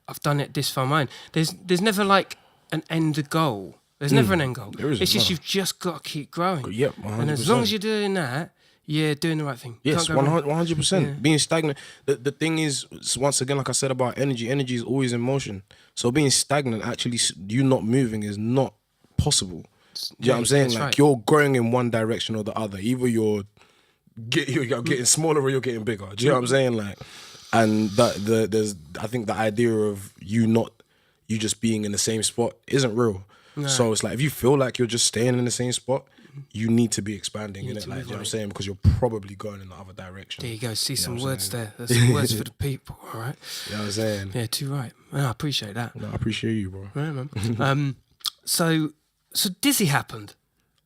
I've done it this far. Mine. There's never like an end goal. There's never an end goal. It's just you've just got to keep growing. Yep, 100%. And as long as you're doing that, you're doing the right thing. Yes, 100%. Being stagnant. The thing is, once again, like I said about energy is always in motion. So being stagnant, actually, you not moving is not possible. You know what I'm saying? Like right. You're growing in one direction or the other. Either you're getting smaller or you're getting bigger. Do you know what I'm saying? Like, and there's I think the idea of you just being in the same spot isn't real. No. So it's like if you feel like you're just staying in the same spot, you need to be expanding in it. Like, you know what I'm saying? Because you're probably going in the other direction. There you go. See some words there. There's some words for the people. All right. You know what I'm saying? Yeah, too right. I appreciate that. No, I appreciate you, bro. Right, man. So Dizzee happened.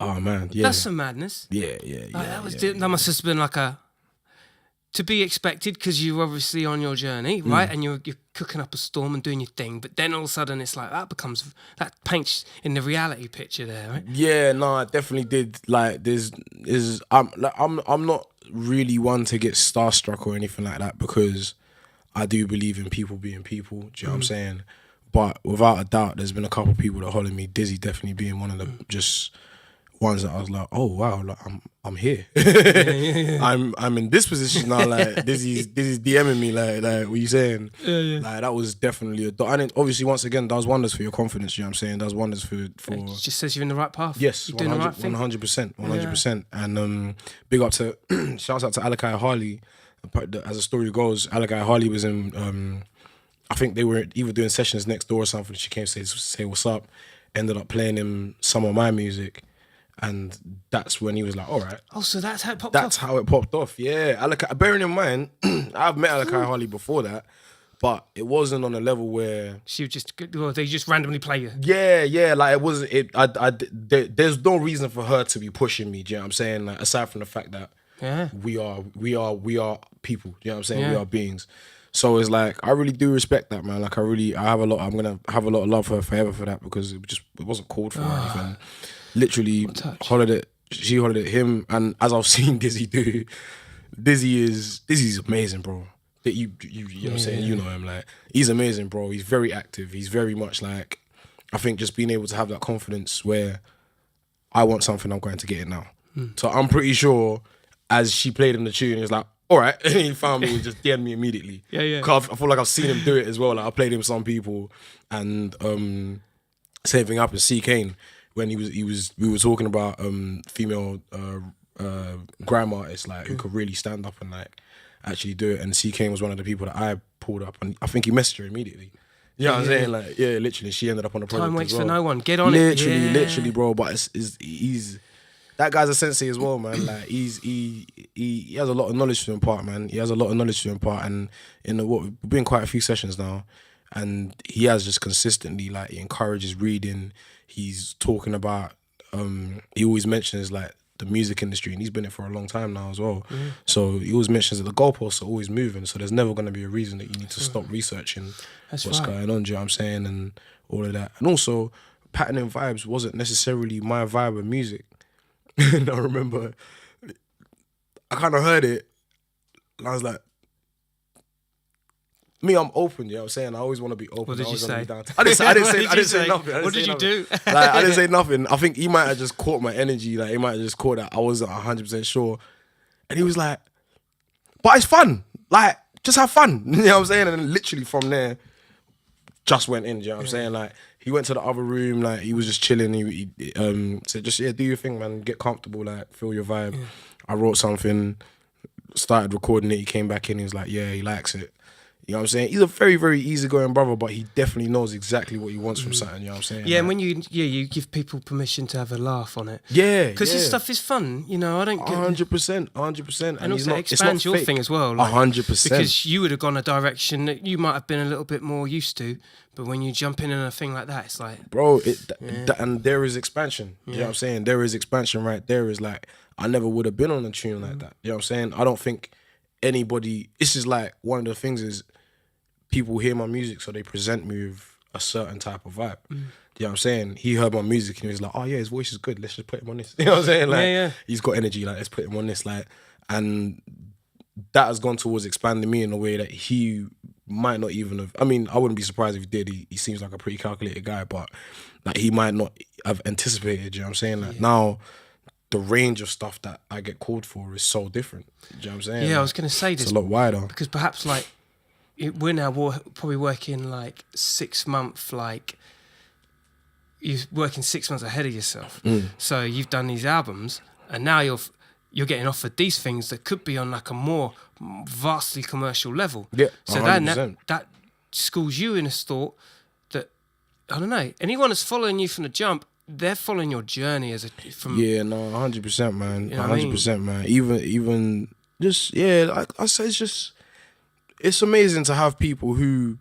Oh man, yeah. That's some madness. Yeah. That must have been like to be expected because you're obviously on your journey, right? And you're cooking up a storm and doing your thing, but then all of a sudden it's like that paints in the reality picture there, right? Yeah, no, I definitely did. Like, I'm not really one to get starstruck or anything like that because I do believe in people being people. Do you know what I'm saying? But without a doubt, there's been a couple of people that holler me. Dizzee definitely being one of the just ones that I was like, oh wow, like I'm here. I'm in this position now. Like Dizzee's DMing me. Like what you saying? Yeah. Like that was definitely and it obviously once again does wonders for your confidence. You know what I'm saying? Does wonders for. It just says you're in the right path. Yes, you're doing the right thing. 100%. And big up to shouts out to Alakai Harley. As the story goes, Alakai Harley was in. I think they were either doing sessions next door or something. She came to say what's up. Ended up playing him some of my music. And that's when he was like, all right. Oh, so that's how it popped off? That's how it popped off, yeah. Bearing in mind, I've met Alakai Harley before that, but it wasn't on a level where... they just randomly play you? Yeah, like it wasn't... There's no reason for her to be pushing me, do you know what I'm saying? Like, aside from the fact that we are people, do you know what I'm saying? Yeah. We are beings. So it's like, I really do respect that, man. Like, I'm going to have a lot of love for her forever for that because it wasn't called for or anything. Literally she hollered at him, and as I've seen Dizzee do, Dizzee's amazing, bro. You know what I'm saying? You know him, like he's amazing, bro. He's very active. He's very much like, I think just being able to have that confidence where I want something, I'm going to get it now. So I'm pretty sure as she played him the tune, he's like, all right, and he found me and just DM'd me immediately. Yeah. Cause I feel like I've seen him do it as well. Like I played him some people, and same thing happened. C. Kane. When we were talking about female grime artists like who could really stand up and like actually do it, and CK was one of the people that I pulled up, and I think he messaged her immediately. You know what I'm saying? Like, yeah, literally, she ended up on the project. Time waits as well. for no one. Get on literally, bro. But he's that guy's a sensei as well, man. Like he has a lot of knowledge to impart, man. He has a lot of knowledge to impart, and we've been quite a few sessions now, and he has just consistently like he encourages reading. He's talking about, he always mentions like the music industry, and he's been in it for a long time now as well. So he always mentions that the goalposts are always moving, so there's never going to be a reason that you need to stop researching what's going on, do you know what I'm saying, and all of that. And also, patterning vibes wasn't necessarily my vibe of music. And I remember, I kind of heard it, and I was like, me, I'm open. You know what I'm saying? I always want to be open. What did I always you wanna say? be down to- I didn't say nothing. What did you do? Like, I didn't say nothing. I think he might have just caught my energy. Like, he might have just caught that I wasn't 100% sure. And he was like, but it's fun. Like, just have fun. You know what I'm saying? And then literally from there, just went in. You know what I'm saying? Like, he went to the other room. Like, he was just chilling. He said, just, do your thing, man. Get comfortable. Like, feel your vibe. Yeah. I wrote something, started recording it. He came back in. He was like, yeah, he likes it. You know what I'm saying? He's a very, very easygoing brother, but he definitely knows exactly what he wants from something. You know what I'm saying? Yeah, like, and when you give people permission to have a laugh on it. Yeah, because his stuff is fun. You know, I don't get 100%. And also it expands your thing as well. Like, 100%. Because you would have gone a direction that you might have been a little bit more used to, but when you jump in a thing like that, it's like, bro, and there is expansion. You know what I'm saying? There is expansion right there. Is like, I never would have been on a tune like that. You know what I'm saying? I don't think anybody. This is like one of the things is people hear my music, so they present me with a certain type of vibe. You know what I'm saying? He heard my music and he was like, oh yeah, his voice is good. Let's just put him on this. You know what I'm saying? Like, he's got energy. Like, let's put him on this. Like, and that has gone towards expanding me in a way that he might not even have. I mean, I wouldn't be surprised if he did. He seems like a pretty calculated guy, but like, he might not have anticipated. You know what I'm saying? Like, now the range of stuff that I get called for is so different. Do you know what I'm saying? Yeah, like, I was going to say this. It's a lot wider. Because perhaps like, we're now probably working like 6 months, like you're working 6 months ahead of yourself. So you've done these albums, and now you're getting offered these things that could be on like a more vastly commercial level. Yeah, so 100%. that schools you in a thought that, I don't know, anyone that's following you from the jump, they're following your journey Yeah, no, 100%, man. You know what I mean? 100%, man. Even just, yeah, like I say, it's amazing to have people who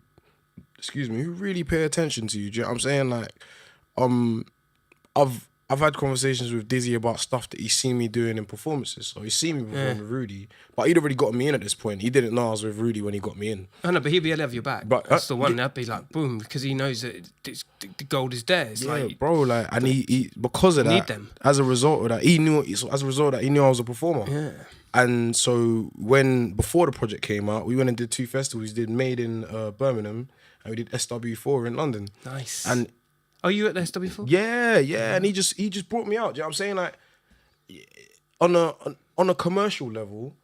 really pay attention to you. Do you know what I'm saying? Like, I've had conversations with Dizzee about stuff that he's seen me doing in performances. So he's seen me perform with Rudy, but he'd already got me in at this point. He didn't know I was with Rudy when he got me in. I know, but he'd be able to have your back. But that's the one that'd be like boom, because he knows that the gold is there. It's like, bro, like, and he because of that, need them. as a result of that, he knew I was a performer. Yeah. And so before the project came out, we went and did 2 festivals. We did Made in Birmingham and we did SW4 in London. Nice. And are you at the SW4? Yeah. And he just brought me out. Do you know what I'm saying? Like, on a commercial level,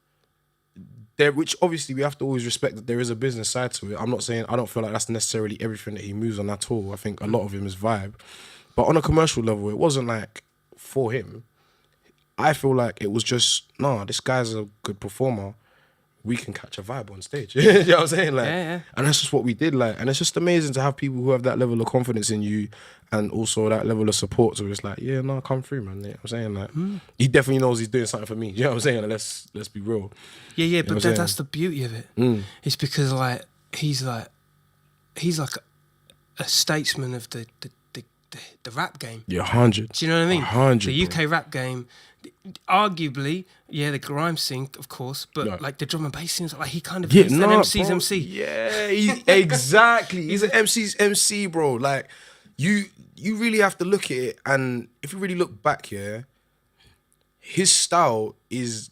which obviously we have to always respect that there is a business side to it. I'm not saying, I don't feel like that's necessarily everything that he moves on at all. I think a lot of him is vibe. But on a commercial level, it wasn't like for him. I feel like it was just, this guy's a good performer. We can catch a vibe on stage. You know what I'm saying? Like, yeah. And that's just what we did. Like, and it's just amazing to have people who have that level of confidence in you and also that level of support. So it's like, come through, man. You know what I'm saying? Like, he definitely knows he's doing something for me. You know what I'm saying? Like, let's be real. Yeah, you know but that's the beauty of it. It's because like he's like a statesman of the rap game. Yeah, 100. Do you know what I mean? 100. The UK rap game, arguably, the grime scene, of course, but like the drum and bass scenes, like he kind of is an MC's bro. MC. Yeah, exactly. He's an MC's MC, bro. Like, you really have to look at it, and if you really look back, his style is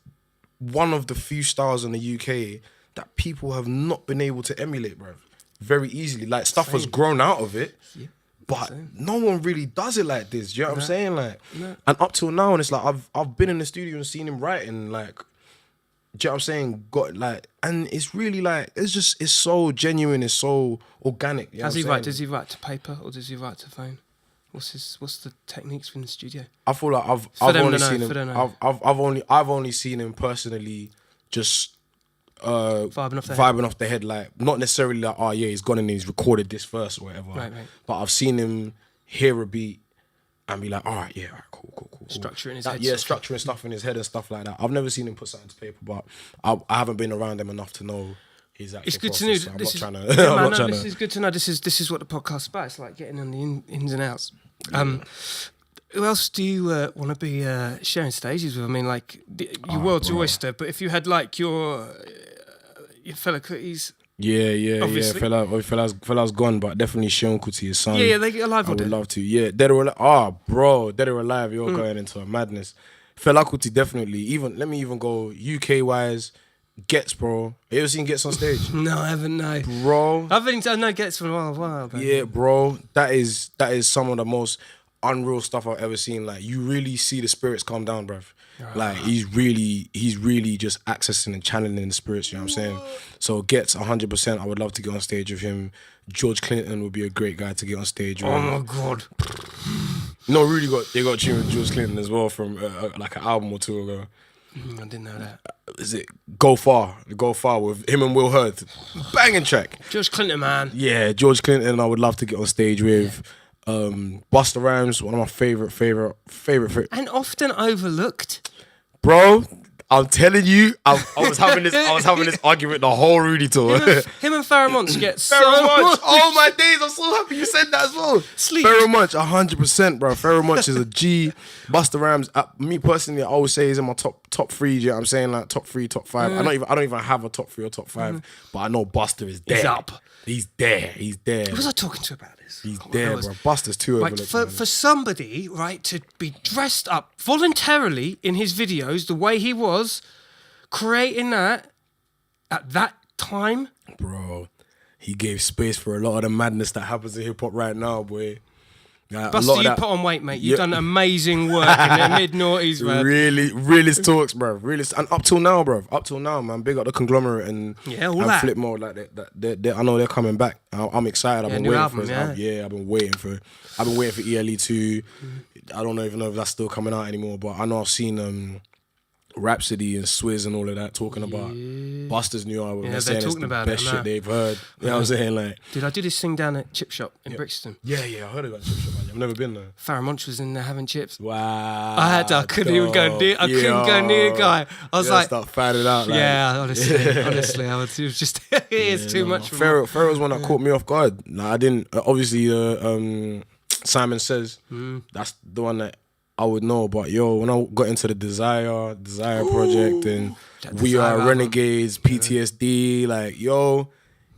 one of the few styles in the UK that people have not been able to emulate, bro. Very easily. Like, stuff has grown out of it. Yeah. But no one really does it like this. Do you know what I'm saying? Like, and up till now, and it's like I've been in the studio and seen him writing. Like, do you know what I'm saying? Got like, and it's really like it's so genuine. It's so organic. You know Does he write? Does he write to paper or does he write to phone? What's the techniques from the studio? I feel like I've only seen him personally just vibing off the head, like not necessarily like, he's gone and he's recorded this verse or whatever. Right. But I've seen him hear a beat and be like, all right, cool. Structuring his head. Yeah, structuring stuff in his head and stuff like that. I've never seen him put something to paper, but I haven't been around him enough to know his actual It's good process, to know. This is good to know. This is what the podcast's about. It's like getting on the ins and outs. Who else do you want to be sharing stages with? I mean, like, your world's your oyster, but if you had like your fellow Kutis. Yeah. Fella's gone, but definitely Sean Kuti, his son. Yeah, they get alive. I would love to. Yeah, Dead or Alive. Dead or Alive, you're going into a madness. Fela Kuti definitely. Let me even go UK wise. Gets, bro. You ever seen Gets on stage? No, I haven't. No, Bro. I know Gets for a while. But Yeah, bro. That is some of the most unreal stuff I've ever seen. Like, you really see the spirits calm down, bruv. Like, he's really just accessing and channeling the spirits, you know what I'm saying? So Gets 100%. I would love to get on stage with him. George Clinton would be a great guy to get on stage with. oh my god, No, Rudy they got a tune with George Clinton as well from like an album or two ago. I didn't know that. Is it Go Far with him and Will Hurd? Banging track. George Clinton, man. Yeah, George Clinton I would love to get on stage with. Busta Rhymes, one of my favorite. And often overlooked. Bro, I'm telling you, I was having this argument the whole Rudy tour. Him and Pheromones get so Pheromones. much. Oh my days, I'm so happy you said that as well. Sleep. Pheromones, 100%, bro. Pheromones is a G. Busta Rhymes, me personally, I always say he's in my top three. You know what I'm saying? Like top 3, top 5. I don't even have a top 3 or top 5, but I know Busta is there. He's up. He's there. Who was I talking to about this? He's there, bro. Busta's too Like overlooked. for somebody, right, to be dressed up voluntarily in his videos the way he was, creating that at that time. Bro, he gave space for a lot of the madness that happens in hip hop right now, boy. Buster, you put on weight, mate. You've done amazing work in the mid-noughties, man. Realist talks, bro. Realist, and up till now, bro. Up till now, man. Big up the Conglomerate and Flip Mode. Like that. I know they're coming back. I'm excited. I've been waiting for it. Yeah, I've been waiting for ELE 2. I don't even know if that's still coming out anymore, but I know I've seen Rhapsody and Swizz and all of that talking about Busta's new album. Yeah, they're talking about best it. shit they've heard. You know what I'm saying? Like, dude, I did this thing down at Chip Shop in Brixton. Yeah, I heard about Chip Shop. I've never been there. Pheromones was in there having chips. Wow. I couldn't even go near. I couldn't go near a guy. I was like, start fanning out. Like, yeah, honestly, it was just it's too much for me. Pharaoh's one that caught me off guard. Nah, I didn't. Obviously, Simon Says that's the one that I would know. But when I got into the Desire project and We Are Renegades, PTSD, like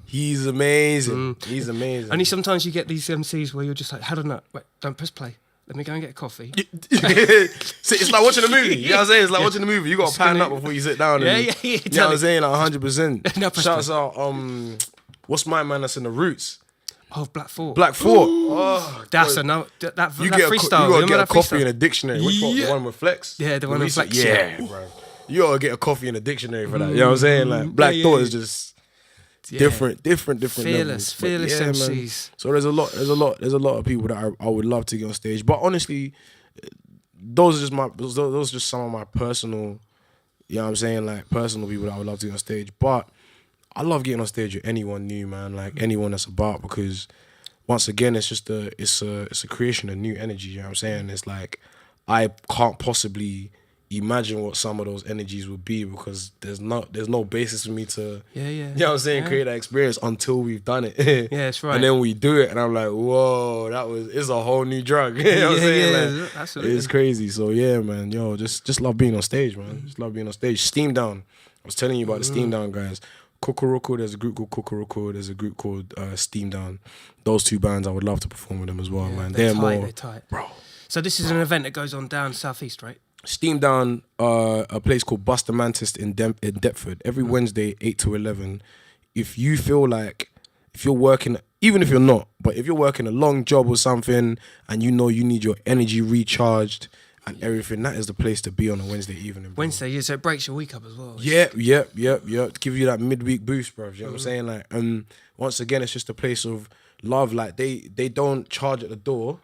he's amazing. He's amazing. Only sometimes you get these MCs where you're just like, how do I? Wait, don't press play. Let me go and get a coffee. See, it's like watching a movie. You know what I'm saying? It's like watching a movie. You got to pan up before you sit down. Yeah. You know what I'm saying? Like 100%. No, Shouts out, what's my man that's in the Roots? Oh, Black Thought. Black Thought. Oh, that's another. That you freestyle. You gotta get a coffee in a dictionary. Which one? The one with Flex? Yeah, the one with Flex. Yeah, bro. You gotta get a coffee in a dictionary for that. You know what I'm saying? Like Black Thought is just different. Fearless MCs. Man. So there's a lot of people that I would love to get on stage. But honestly, those are just some of my personal, you know what I'm saying, like personal people that I would love to get on stage. But I love getting on stage with anyone new, man, like anyone that's about, because once again, it's just it's a creation of new energy, you know what I'm saying? It's like, I can't possibly imagine what some of those energies would be, because there's no basis for me to, you know what I'm saying, create that experience until we've done it. Yeah, that's right. And then we do it, and I'm like, whoa, it's a whole new drug. You know what I'm saying? Like, absolutely. It's crazy. So yeah, man, just love being on stage, man. Just love being on stage. Steam Down. I was telling you about the Steam Down guys. Kokoroko, there's a group called Kokoroko, there's a group called Steam Down. Those two bands, I would love to perform with them as well, man. They're tight. Bro. So this is an event that goes on down southeast, right? Steam Down, a place called Buster Mantis in Deptford, every Wednesday, 8 to 11. If you feel like, if you're working, even if you're not, but if you're working a long job or something and you know you need your energy recharged and everything, that is the place to be on a Wednesday evening, bro. Wednesday, yeah, so it breaks your week up as well. Yeah. Give you that midweek boost, bro. You know what I'm saying? Like, once again, it's just a place of love. Like, they don't charge at the door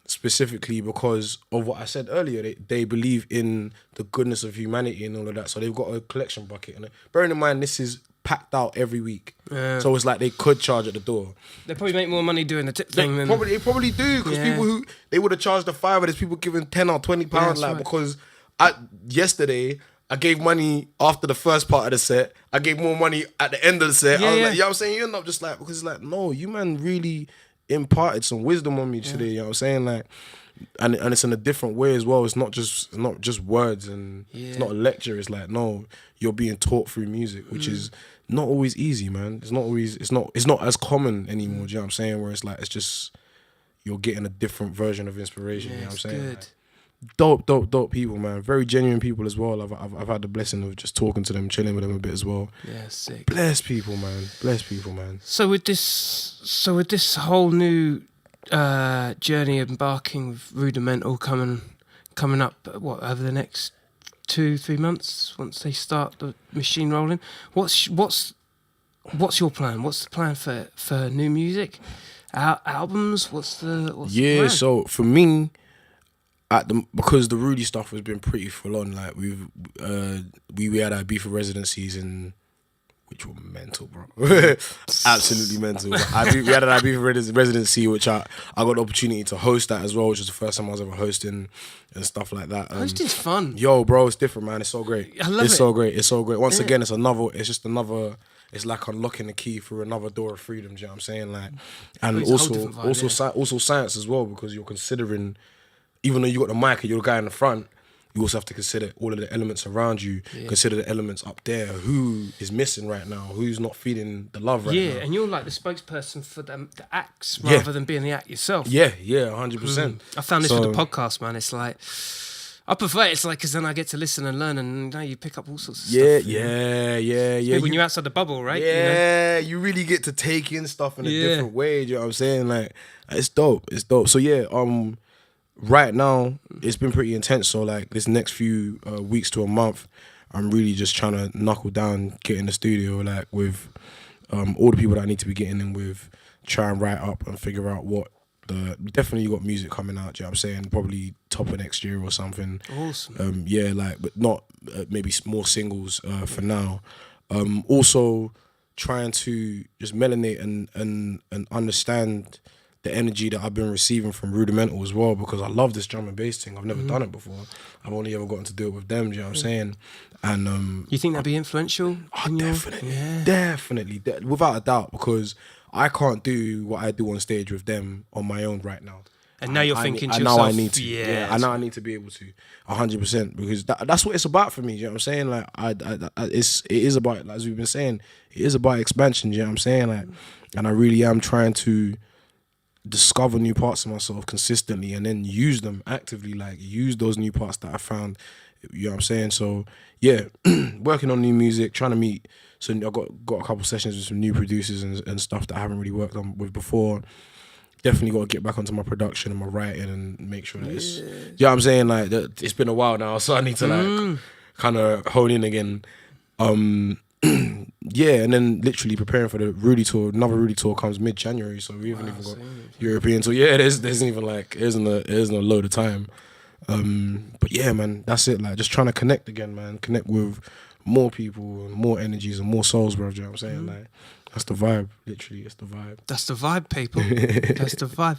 specifically because of what I said earlier. They believe in the goodness of humanity and all of that. So they've got a collection bucket. And bearing in mind, this is packed out every week. Yeah. So it's like they could charge at the door. They probably make more money doing the tip thing than... They probably do, because people who... They would have charged a $5, there's people giving £10 or £20, because yesterday... I gave money after the first part of the set. I gave more money at the end of the set. I was like, you know what I'm saying? You end up just like, because it's like, no, you man really imparted some wisdom on me today. You know what I'm saying? Like, and it's in a different way as well. It's not just words, and it's not a lecture. It's like, no, you're being taught through music, which is not always easy, man. It's not as common anymore. Do you know what I'm saying? Where it's like, it's just, you're getting a different version of inspiration. You know what I'm saying? Good. Like, dope people, man. Very genuine people as well. I've had the blessing of just talking to them, chilling with them a bit as well. Yeah, sick. Blessed people, man. Blessed people, man. So with this whole new journey embarking with Rudimental coming up, what, over the next 2-3 months once they start the machine rolling, what's your plan? What's the plan for new music, albums? What's the plan? So for me, because the Rudy stuff has been pretty full on. Like we had our beef of residencies which were mental, bro. Absolutely mental. We had our beef of residency, which I got the opportunity to host that as well, which was the first time I was ever hosting and stuff like that. Hosting's fun. Yo, bro, it's different, man. It's so great. I love it. It's so great. It's so great. Once again, it's just another. It's like unlocking the key through another door of freedom. Do you know what I'm saying? Like, and It's a whole different vibe, also science as well, because you're considering, even though you got the mic and you're the guy in the front, you also have to consider all of the elements around you. Yeah. Consider the elements up there. Who is missing right now? Who's not feeling the love right now? Yeah, and you're like the spokesperson for the acts rather than being the act yourself. Yeah, 100%. I found this with the podcast, man. It's like, I prefer it. It's like, because then I get to listen and learn, and you pick up all sorts of stuff. Yeah. When you're outside the bubble, right? Yeah, you really get to take in stuff in a different way. Do you know what I'm saying? Like, it's dope. So yeah, right now it's been pretty intense. So like this next few weeks to a month, I'm really just trying to knuckle down, get in the studio, like with all the people that I need to be getting in with, try and write up and figure out what definitely got music coming out. Do you know what I'm saying? Probably top of next year or something. Awesome. But not maybe more singles for now. Also trying to just melanate and understand the energy that I've been receiving from Rudimental as well, because I love this drum and bass thing. I've never done it before. I've only ever gotten to do it with them. Do you know what I'm saying? And you think that'd be influential? Definitely, without a doubt, because I can't do what I do on stage with them on my own right now. And now you're thinking to yourself, yourself, I need to. Yeah, I know I need to be able to, 100%, because that's what it's about for me. Do you know what I'm saying? Like, it is about, as we've been saying, it is about expansion. Do you know what I'm saying? Like, and I really am trying to discover new parts of myself consistently, and then use them actively. Like, use those new parts that I found. You know what I'm saying? So yeah, working on new music, trying to meet. So I got a couple sessions with some new producers and stuff that I haven't really worked on with before. Definitely got to get back onto my production and my writing and make sure that it's, you know what I'm saying? Like, it's been a while now, so I need to like kind of hone in again. Yeah, and then literally preparing for the Rudy tour. Another Rudy tour comes mid-January, so we haven't even got European tour. Yeah, there isn't a load of time. But yeah, man, that's it. Like, just trying to connect again, man. Connect with more people and more energies and more souls, bro. Do you know what I'm saying? Like, that's the vibe. Literally, it's the vibe. That's the vibe, people. That's the vibe.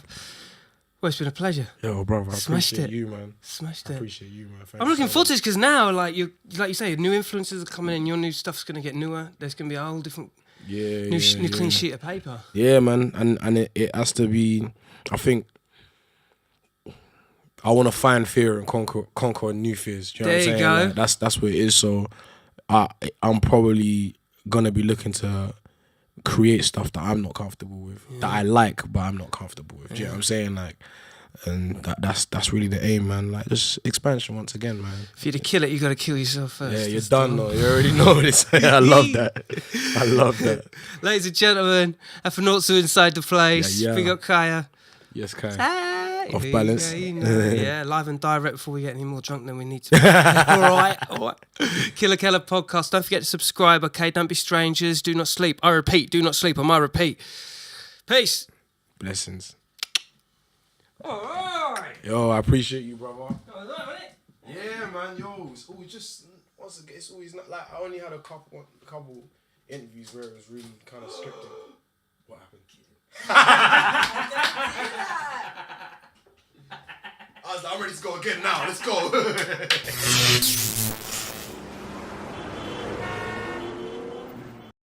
Well, it's been a pleasure. Yo, brother, I Smashed appreciate it. you, man. Smashed it. I appreciate you, man. I'm looking forward to this, because now, like you say, new influences are coming in. Your new stuff's gonna get newer. There's gonna be a whole different, new clean sheet of paper. Yeah, man, and it has to be. I think I want to find fear and conquer new fears. Do you know what I'm saying? There you go. Like, that's what it is. So I'm probably gonna be looking to create stuff that I'm not comfortable with, that I like but I'm not comfortable with. Do you know what I'm saying? Like, and that's really the aim, man. Like, just expansion once again, man. For you to kill it, you got to kill yourself first. Yeah, you're done though. You already know this. I love that. I love that. Ladies and gentlemen, Afronautzu inside the place. Yeah. Big up Kaya. Yes, Kai. Off balance. Yeah, live and direct before we get any more drunk than we need to be. All right. Killa Kela Podcast. Don't forget to subscribe, okay? Don't be strangers. Do not sleep. I repeat, do not sleep on my repeat. Peace. Blessings. All right. Yo, I appreciate you, brother. Oh, Yeah, man. Yo, it's always just, once again, it's always not like, I only had a couple interviews where it was really kind of scripted. What happened? I was like, I'm ready to go again now. Let's go.